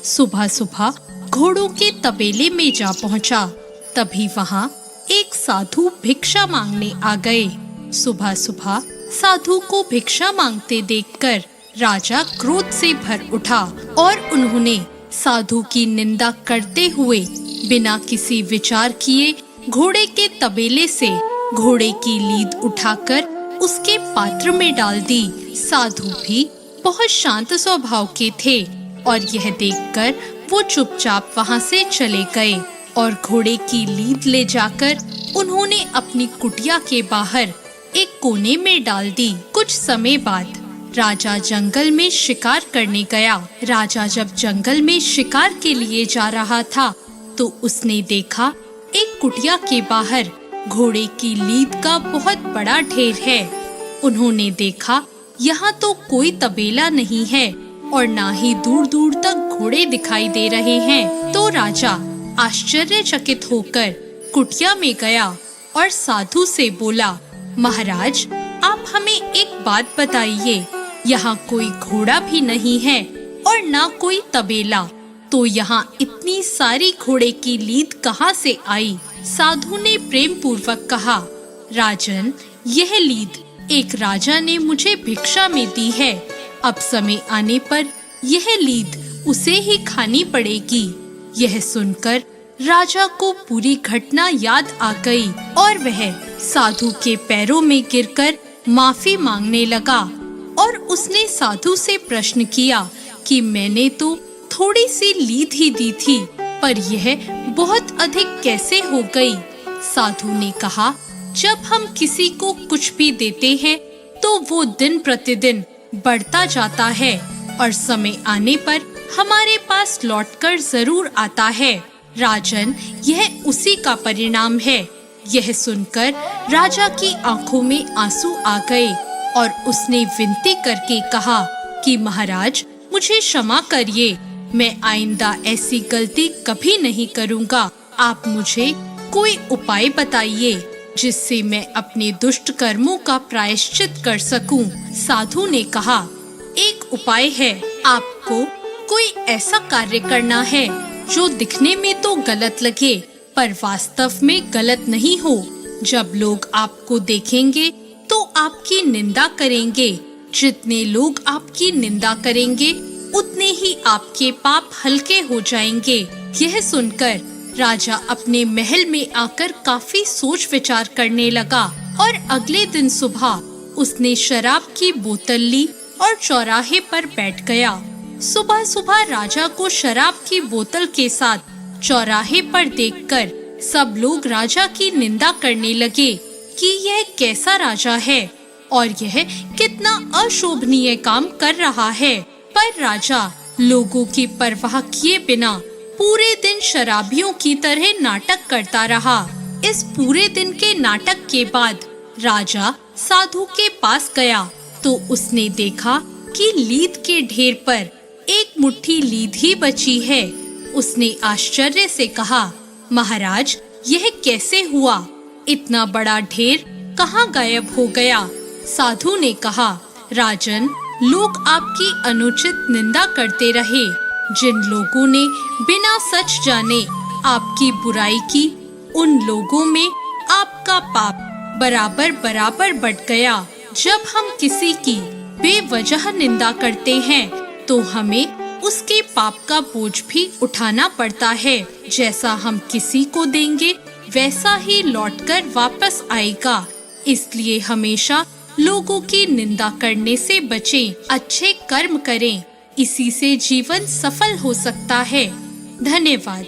सुबह सुबह घोड़ों के तबेले में जा पहुंचा। तभी वहां एक साधु भिक्षा मांगने आ गए। सुबह सुबह साधु को भिक्षा मांगते देखकर राजा क्रोध से भर उठा और उन्होंने साधु की निंदा करते हुए बिना किसी विचार किए घोड़े के तबेले से घोड़े की लीद उठाकर उसके पात्र में डाल दी। साधु भी बहुत शांत स्वभाव के थे और यह देखकर वो चुपचाप वहां से चले गए और घोड़े की लीद ले जाकर उन्होंने अपनी कुटिया के बाहर एक कोने में डाल दी। कुछ समय बाद राजा जंगल में शिकार करने गया। राजा जब जंगल में शिकार के लिए जा रहा था तो उसने देखा एक कुटिया के बाहर घोड़े की लीद का बहुत बड़ा ढेर है। उन्होंने देखा यहाँ तो कोई तबेला नहीं है और ना ही दूर दूर तक घोड़े दिखाई दे रहे हैं। तो राजा आश्चर्यचकित होकर कुटिया में गया और साधु से बोला, महाराज, आप हमें एक बात बताइए, यहाँ कोई घोड़ा भी नहीं है और ना कोई तबेला, तो यहाँ इतनी सारी घोड़े की लीद कहाँ से आई? साधु ने प्रेम पूर्वक कहा, राजन, यह लीद एक राजा ने मुझे भिक्षा में दी है। अब समय आने पर यह लीद उसे ही खानी पड़ेगी। यह सुनकर राजा को पूरी घटना याद आ गई और वह साधु के पैरों में गिरकर माफी मांगने लगा और उसने साधु से प्रश्न किया कि मैंने तो थोड़ी सी लीद ही दी थी, पर यह बहुत अधिक कैसे हो गई? साधु ने कहा, जब हम किसी को कुछ भी देते हैं तो वो दिन प्रतिदिन बढ़ता जाता है और समय आने पर हमारे पास लौटकर जरूर आता है। राजन, यह उसी का परिणाम है। यह सुनकर राजा की आंखों में आंसू आ गए और उसने विनती करके कहा कि महाराज, मुझे क्षमा करिए, मैं आइंदा ऐसी गलती कभी नहीं करूँगा। आप मुझे कोई उपाय बताइए जिससे मैं अपने दुष्ट कर्मों का प्रायश्चित कर सकूं। साधु ने कहा, एक उपाय है, आपको कोई ऐसा कार्य करना है जो दिखने में तो गलत लगे पर वास्तव में गलत नहीं हो। जब लोग आपको देखेंगे तो आपकी निंदा करेंगे। जितने लोग आपकी निंदा करेंगे उतने ही आपके पाप हल्के हो जाएंगे। यह सुनकर राजा अपने महल में आकर काफी सोच विचार करने लगा और अगले दिन सुबह उसने शराब की बोतल ली और चौराहे पर बैठ गया। सुबह सुबह राजा को शराब की बोतल के साथ चौराहे पर देखकर सब लोग राजा की निंदा करने लगे कि यह कैसा राजा है और यह कितना अशोभनीय काम कर रहा है। पर राजा लोगों की परवाह किए बिना पूरे दिन शराबियों की तरह नाटक करता रहा। इस पूरे दिन के नाटक के बाद राजा साधु के पास गया तो उसने देखा कि लीद के ढेर पर एक मुट्ठी लीद ही बची है। उसने आश्चर्य से कहा, महाराज, यह कैसे हुआ? इतना बड़ा ढेर कहाँ गायब हो गया? साधु ने कहा, राजन, लोग आपकी अनुचित निंदा करते रहे। जिन लोगों ने बिना सच जाने आपकी बुराई की, उन लोगों में आपका पाप बराबर बराबर बढ़ गया। जब हम किसी की बेवजह निंदा करते हैं तो हमें उसके पाप का बोझ भी उठाना पड़ता है। जैसा हम किसी को देंगे वैसा ही लौटकर वापस आएगा। इसलिए हमेशा लोगों की निंदा करने से बचें, अच्छे कर्म करें। इसी से जीवन सफल हो सकता है। धन्यवाद।